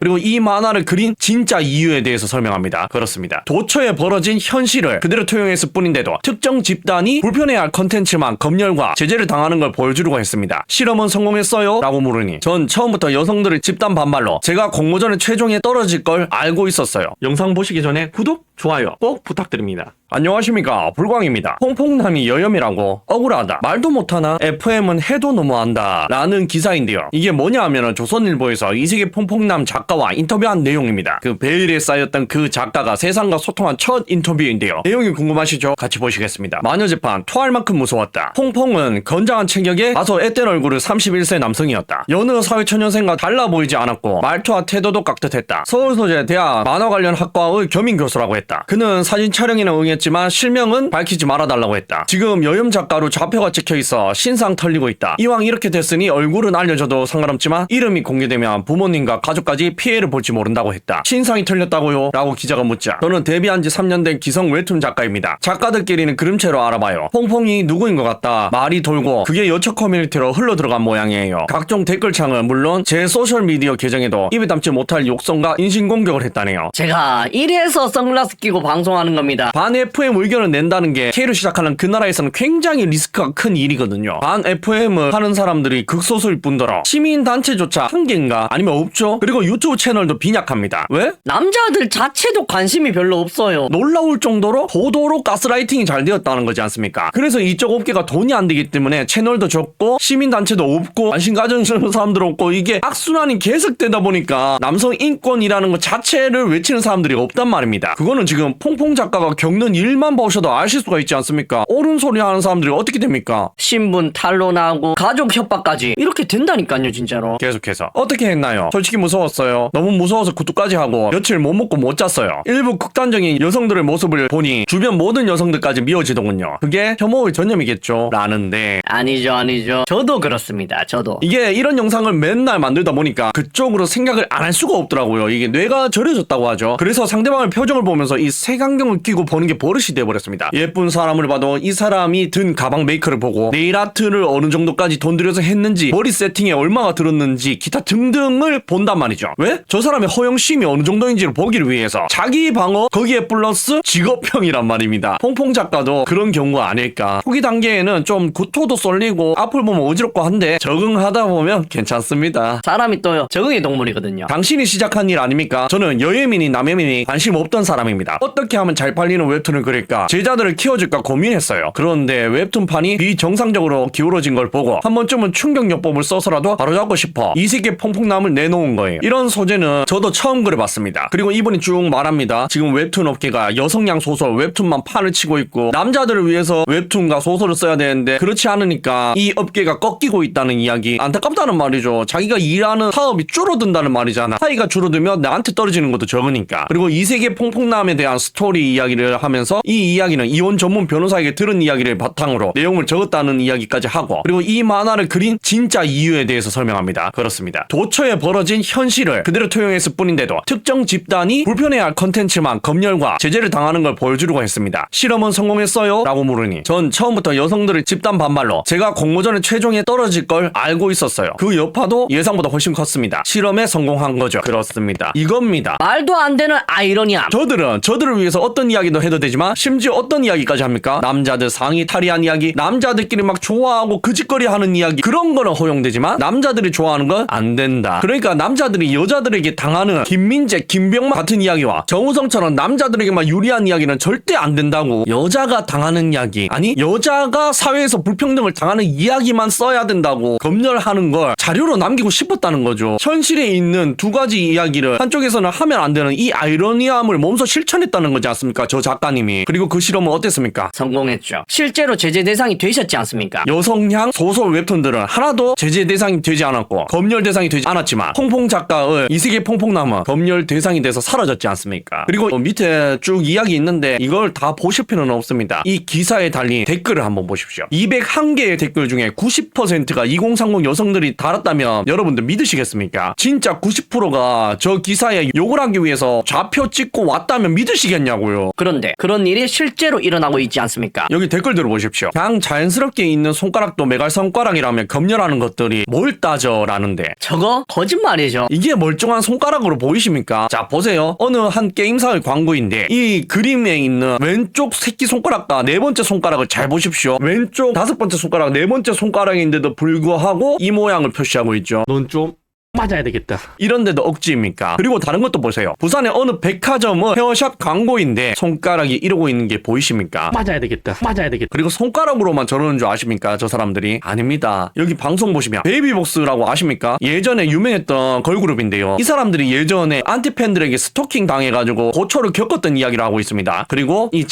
그리고 이 만화를 그린 진짜 이유에 대해서 설명합니다. 그렇습니다. 도처에 벌어진 현실을 그대로 토용했을 뿐인데도 특정 집단이 불편해할 컨텐츠만 검열과 제재를 당하는 걸 보여주려고 했습니다. 실험은 성공했어요? 라고 물으니 전 처음부터 여성들의 집단 반발로 제가 공모전에 최종에 떨어질 걸 알고 있었어요. 영상 보시기 전에 구독, 좋아요 꼭 부탁드립니다. 안녕하십니까, 불광입니다. 퐁퐁남이 여염이라고 억울하다, 말도 못하나, FM은 해도 너무한다 라는 기사인데요. 이게 뭐냐 하면은 조선일보에서 이세계 퐁퐁남 작가와 인터뷰한 내용입니다. 그 베일에 쌓였던 그 작가가 세상과 소통한 첫 인터뷰인데요. 내용이 궁금하시죠? 같이 보시겠습니다. 마녀재판 토할 만큼 무서웠다. 퐁퐁은 건장한 체격에 다소 앳된 얼굴의 31세 남성이었다. 여느 사회초년생과 달라 보이지 않았고 말투와 태도도 깍듯했다. 서울소재 대학 만화 관련 학과의 겸임 교수라고 했다. 그는 사진 촬영에는 응했지만 실명은 밝히지 말아달라고 했다. 지금 여염 작가로 좌표가 찍혀있어 신상 털리고 있다. 이왕 이렇게 됐으니 얼굴은 알려줘도 상관없지만 이름이 공개되면 부모님과 가족까지 피해를 볼지 모른다고 했다. 신상이 털렸다고요? 라고 기자가 묻자 저는 데뷔한 지 3년 된 기성 웹툰 작가입니다. 작가들끼리는 그림체로 알아봐요. 퐁퐁이 누구인 것 같다 말이 돌고 그게 여처 커뮤니티로 흘러들어간 모양이에요. 각종 댓글창은 물론 제 소셜미디어 계정에도 입에 담지 못할 욕설과 인신공격을 했다네요. 제가 이래서 선글라스 끼고 방송하는 겁니다. 반 FM 의견을 낸다는 게 K로 시작하는 그 나라에서는 굉장히 리스크가 큰 일이거든요. 반 FM을 하는 사람들이 극소수일 뿐더러 시민단체조차 한 개인가 아니면 없죠. 그리고 유튜브 채널도 빈약합니다. 왜? 남자들 자체도 관심이 별로 없어요. 놀라울 정도로 보도로 가스라이팅이 잘 되었다는 거지 않습니까? 그래서 이쪽 업계가 돈이 안 되기 때문에 채널도 적고 시민단체도 없고 관심 가지는 사람들 없고 이게 악순환이 계속되다 보니까 남성 인권이라는 것 자체를 외치는 사람들이 없단 말입니다. 그거는 지금 퐁퐁 작가가 겪는 일만 보셔도 아실 수가 있지 않습니까? 옳은 소리 하는 사람들이 어떻게 됩니까? 신분 탄로나고 가족 협박까지 이렇게 된다니까요, 진짜로. 계속해서 어떻게 했나요? 솔직히 무서웠어요. 너무 무서워서 구두까지 하고 며칠 못 먹고 못 잤어요. 일부 극단적인 여성들의 모습을 보니 주변 모든 여성들까지 미워지더군요. 그게 혐오의 전념이겠죠? 라는데 아니죠. 저도 그렇습니다. 저도. 이게 이런 영상을 맨날 만들다 보니까 그쪽으로 생각을 안 할 수가 없더라고요. 이게 뇌가 절여졌다고 하죠. 그래서 상대방의 표정을 보면서 이 색안경을 끼고 보는 게 버릇이 돼버렸습니다. 예쁜 사람을 봐도 이 사람이 든 가방 메이커를 보고 네일 아트를 어느 정도까지 돈 들여서 했는지 머리 세팅에 얼마가 들었는지 기타 등등을 본단 말이죠. 왜? 저 사람의 허영심이 어느 정도인지를 보기를 위해서 자기 방어 거기에 플러스 직업병이란 말입니다. 퐁퐁 작가도 그런 경우가 아닐까. 초기 단계에는 좀 구토도 쏠리고 앞을 보면 어지럽고 한데 적응하다 보면 괜찮습니다. 사람이 또요, 적응의 동물이거든요. 당신이 시작한 일 아닙니까? 저는 여예민이 남예민이 관심 없던 사람입니다. 어떻게 하면 잘 팔리는 웹툰을 그릴까? 제자들을 키워줄까 고민했어요. 그런데 웹툰판이 비정상적으로 기울어진 걸 보고 한 번쯤은 충격요법을 써서라도 바로잡고 싶어 이세계 퐁퐁남을 내놓은 거예요. 이런 소재는 저도 처음 그려봤습니다. 그리고 이분이 쭉 말합니다. 지금 웹툰 업계가 여성향 소설 웹툰만 판을 치고 있고 남자들을 위해서 웹툰과 소설을 써야 되는데 그렇지 않으니까 이 업계가 꺾이고 있다는 이야기. 안타깝다는 말이죠. 자기가 일하는 사업이 줄어든다는 말이잖아. 사이가 줄어들면 나한테 떨어지는 것도 적으니까. 그리고 이세계 퐁퐁남에 대한 스토리 이야기를 하면서 이 이야기는 이혼 전문 변호사에게 들은 이야기를 바탕으로 내용을 적었다는 이야기까지 하고 그리고 이 만화를 그린 진짜 이유에 대해서 설명합니다. 그렇습니다. 도처에 벌어진 현실을 그대로 토용했을 뿐인데도 특정 집단이 불편해할 컨텐츠만 검열과 제재를 당하는 걸 보여주려고 했습니다. 실험은 성공했어요? 라고 물으니 전 처음부터 여성들의 집단 반발로 제가 공모전에 최종에 떨어질 걸 알고 있었어요. 그 여파도 예상보다 훨씬 컸습니다. 실험에 성공한 거죠. 그렇습니다. 이겁니다. 말도 안 되는 아이러니함. 저들을 위해서 어떤 이야기도 해도 되지만 심지어 어떤 이야기까지 합니까? 남자들 상의 탈의한 이야기, 남자들끼리 막 좋아하고 그짓거리 하는 이야기, 그런 거는 허용되지만 남자들이 좋아하는 건 안 된다. 그러니까 남자들이 여자들에게 당하는 김민재, 김병만 같은 이야기와 정우성처럼 남자들에게만 유리한 이야기는 절대 안 된다고. 여자가 당하는 이야기, 아니 여자가 사회에서 불평등을 당하는 이야기만 써야 된다고 검열하는 걸 자료로 남기고 싶었다는 거죠. 현실에 있는 두 가지 이야기를 한쪽에서는 하면 안 되는 이 아이러니함을 몸소 실천했다는 거지 않습니까? 저 작가님이. 그리고 그 실험은 어땠습니까? 성공했죠. 실제로 제재 대상이 되셨지 않습니까? 여성향 소설 웹툰들은 하나도 제재 대상이 되지 않았고 검열 대상이 되지 않았지만 퐁퐁 작가의 이세계 퐁퐁남은 검열 대상이 돼서 사라졌지 않습니까? 그리고 밑에 쭉 이야기 있는데 이걸 다 보실 필요는 없습니다. 이 기사에 달린 댓글을 한번 보십시오. 201개의 댓글 중에 90%가 2030 여성들이 달았다면 여러분들 믿으시겠습니까? 진짜 90%가 저 기사에 욕을 하기 위해서 좌표 찍고 왔다면 믿으시겠냐고요. 그런데 그런 일이 실제로 일어나고 있지 않습니까? 여기 댓글 들어보십시오. 그냥 자연스럽게 있는 손가락도 메갈 손가락이라면 검열하는 것들이 뭘 따져 라는데 저거 거짓말이죠. 이게 멀쩡한 손가락으로 보이십니까? 자 보세요. 어느 한 게임사의 광고인데 이 그림에 있는 왼쪽 새끼손가락과 네 번째 손가락을 잘 보십시오. 왼쪽 다섯 번째 손가락 네 번째 손가락인데도 불구하고 이 모양을 표시하고 있죠. 넌 좀 맞아야 되겠다. 이런데도 억지입니까? 그리고 다른 것도 보세요. 부산의 어느 백화점은 헤어샵 광고인데 손가락이 이러고 있는 게 보이십니까? 맞아야 되겠다. 맞아야 되겠다. 그리고 손가락으로만 저러는 줄 아십니까? 저 사람들이? 아닙니다. 여기 방송 보시면 베이비복스라고 아십니까? 예전에 유명했던 걸그룹인데요. 이 사람들이 예전에 안티팬들에게 스토킹 당해가지고 고초를 겪었던 이야기를 하고 있습니다. 그리고 이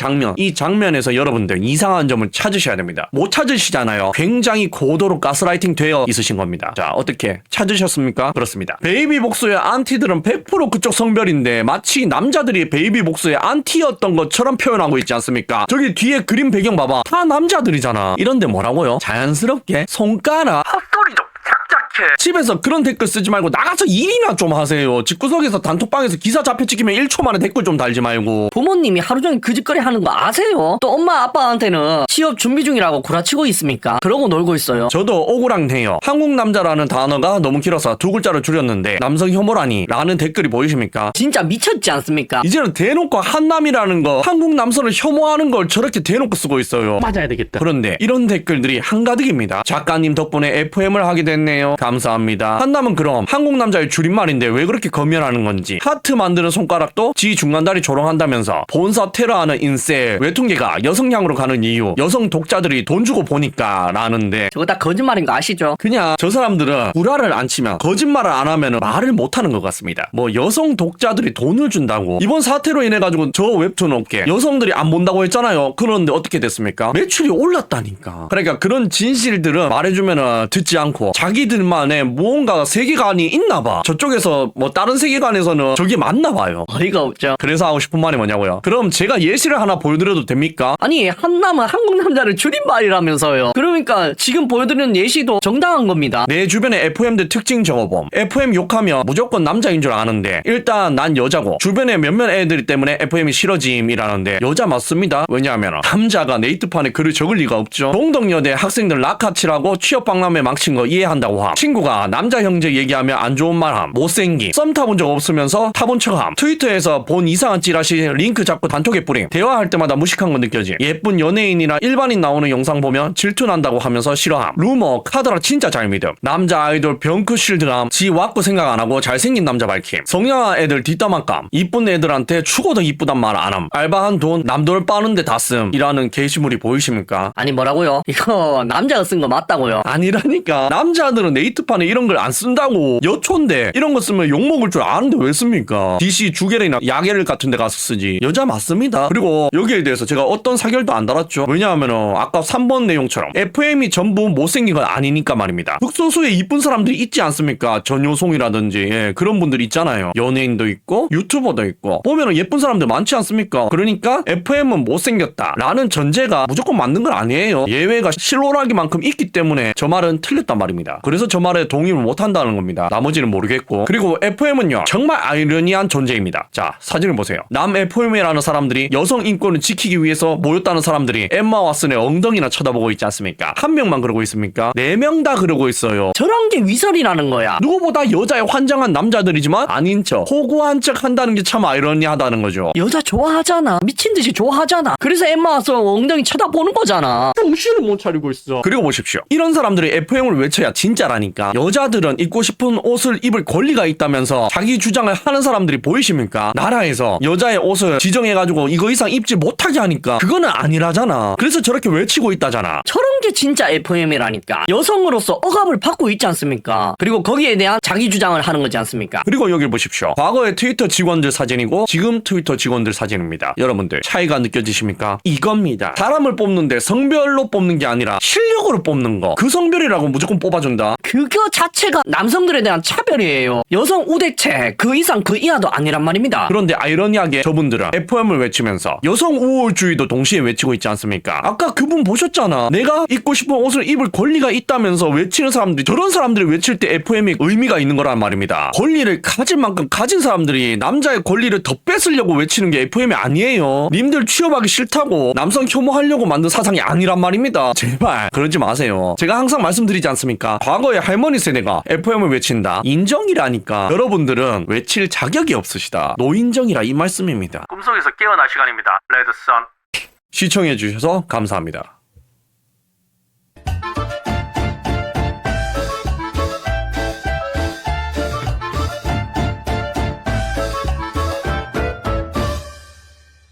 장면에서 여러분들 이상한 점을 찾으셔야 됩니다. 못 찾으시잖아요. 굉장히 고도로 가스라이팅 되어 있으신 겁니다. 자, 어떻게 찾으셨습니까? 그렇습니다. 베이비복스의 안티들은 100% 그쪽 성별인데 마치 남자들이 베이비복스의 안티였던 것처럼 표현하고 있지 않습니까? 저기 뒤에 그림 배경 봐봐. 다 남자들이잖아. 이런데 뭐라고요? 자연스럽게 손가락 헛소리 좀 착착해. 집에서 그런 댓글 쓰지 말고 나가서 일이나 좀 하세요. 집구석에서 단톡방에서 기사 잡혀 찍히면 1초 만에 댓글 좀 달지 말고. 부모님이 하루 종일 그 짓거리 하는 거 아세요? 또 엄마 아빠한테는 취업 준비 중이라고 구라치고 있습니까? 그러고 놀고 있어요. 저도 억울해요. 한국 남자라는 단어가 너무 길어서 두 글자를 줄였는데 남성 혐오라니 라는 댓글이 보이십니까? 진짜 미쳤지 않습니까? 이제는 대놓고 한남이라는 거 한국 남성을 혐오하는 걸 저렇게 대놓고 쓰고 있어요. 맞아야 되겠다. 그런데 이런 댓글들이 한가득입니다. 작가님 덕분에 FM을 하게 됐네요. 감사합니다. 한남은 그럼 한국 남자의 줄임말인데 왜 그렇게 검열하는 건지. 하트 만드는 손가락도 지 중간다리 조롱한다면서 본사 테러하는 인셀 외통계가 여성향으로 가는 이유 여성 독자들이 돈 주고 보니까 라는데 저거 다 거짓말인 거 아시죠? 그냥 저 사람들은 구라를 안 치면 거짓말을 안 하면 말을 못하는 것 같습니다. 뭐 여성 독자들이 돈을 준다고 이번 사태로 인해 가지고 저 웹툰 업계 여성들이 안 본다고 했잖아요. 그런데 어떻게 됐습니까? 매출이 올랐다니까. 그러니까 그런 진실들은 말해주면 듣지 않고 자기들만의 무언가 세계관이 있나 봐. 저쪽에서 뭐 다른 세계관에서는 저게 맞나 봐요. 어이가 없죠. 그래서 하고 싶은 말이 뭐냐고요. 그럼 제가 예시를 하나 보여드려도 됩니까? 아니 한남은 한국 남자를 줄임말이라면서요. 그러니까 지금 보여드리는 예시도 정당한 겁니다. 내 주변에 FM들 특징 적어봄. FM 욕하면 무조건 남자인 줄 아는데 일단 난 여자고 주변에 몇몇 애들 때문에 FM이 싫어짐이라는데 여자 맞습니다. 왜냐하면 남자가 네이트판에 글을 적을 리가 없죠. 동덕여대 학생들 낙하치라고 취업박람회 망친 거 이해한다고 함. 친구가 남자 형제 얘기하면 안 좋은 말함. 못생김. 썸 타본 적 없으면서 타본 척함. 트위터에서 본 이상한 찌라시 링크 잡고 단톡에 뿌림. 대화할 때마다 무식한 건 느껴짐. 예쁜 연예인이나 일반인 나오는 영상 보면 질투난다고 하면서 싫어함. 루머 카더라 진짜 잘 믿음. 남자 아이돌 병크 쉴드함. 지 왁구 생각 안 하고 잘생긴 남자 밝힘. 성형한 애들 뒷담화감. 이쁜 애들한테 죽어도 이쁘단 말 안함. 알바한 돈 남돌 빠는데 다 씀. 이라는 게시물이 보이십니까? 아니 뭐라고요? 이거 남자가 쓴 거 맞다고요? 아니라니까. 남자들은 네이트판에 이런 걸 안 쓴다고. 여초인데 이런 거 쓰면 욕먹을 줄 아는데 왜 씁니까? DC 주계를이나 야계를 같은 데 가서 쓰지. 여자 맞습니다. 그리고 여기에 대해서 제가 어떤 사결도 안 달았죠. 왜냐하면 아까 3번 내용처럼 FM이 전부 못생긴 건 아니니까 말입니다. 극소수의 이쁜 사람들이 있지 않습니까? 전효송이라든지 예, 그런 분들 있잖아요. 연예인도 있고 유튜버도 있고 보면은 예쁜 사람들 많지 않습니까? 그러니까 FM은 못생겼다 라는 전제가 무조건 맞는 건 아니에요. 예외가 실로라기만큼 있기 때문에 저 말은 틀렸단 말입니다. 그래서 저 말에 동의를 못한다는 겁니다. 나머지는 모르겠고. 그리고 FM은요 정말 아이러니한 존재입니다. 자 사진을 보세요. 남 FM이라는 사람들이 여성 인권을 지키기 위해서 모였다는 사람들이 엠마 왓슨의 엉덩이나 쳐다보고 있지 않습니까? 한 명만 그러고 있습니까? 4명 다 그러고 있어요. 저런 게 위설이라는 거야. 누구보다 여자에 환장한 남자들이지만 아닌 척 호구한 척 한다는 게 참 아이러니하다는 거죠. 여자 좋아하잖아. 미친 듯이 좋아하잖아. 그래서 엠마 와서 엉덩이 쳐다보는 거잖아. 정신을 못 차리고 있어. 그리고 보십시오. 이런 사람들이 FM을 외쳐야 진짜라니까. 여자들은 입고 싶은 옷을 입을 권리가 있다면서 자기 주장을 하는 사람들이 보이십니까? 나라에서 여자의 옷을 지정해가지고 이거 이상 입지 못하게 하니까 그거는 아니라잖아. 그래서 저렇게 외치고 있다잖아. 저런 게 진짜 FM이라니까. 여성으로서 억압을 받고 있지 않습니까? 그리고 거기에 대한 자기 주장을 하는 거지 않습니까? 그리고 여기 보십시오. 과거의 트위터 직원들 사진이고 지금 트위터 직원들 사진입니다. 여러분들 차이가 느껴지십니까? 이겁니다. 사람을 뽑는데 성별로 뽑는 게 아니라 실력으로 뽑는 거. 그 성별이라고 무조건 뽑아준다. 그 그거 자체가 남성들에 대한 차별이에요. 여성 우대체 그 이상 그 이하도 아니란 말입니다. 그런데 아이러니하게 저분들은 FOM을 외치면서 여성 우월주의도 동시에 외치고 있지 않습니까? 아까 그분 보셨잖아. 내가 입고 싶은 옷을 입을 권리가 있다면서 외치는 사람들이, 저런 사람들이 외칠 때 FOM이 의미가 있는 거란 말입니다. 권리를 가진 만큼 가진 사람들이 남자의 권리를 더 뺏으려고 외치는 게 FOM이 아니에요. 님들 취업하기 싫다고 남성 혐오하려고 만든 사상이 아니란 말입니다. 제발 그러지 마세요. 제가 항상 말씀드리지 않습니까? 과거의 할머니 세대가 FOM을 외친다. 인정이라니까. 여러분들은 외칠 자격이 없으시다. 노인정이라 이 말씀입니다. 꿈속에서 깨어날 시간입니다. 레드선. 시청해주셔서 감사합니다.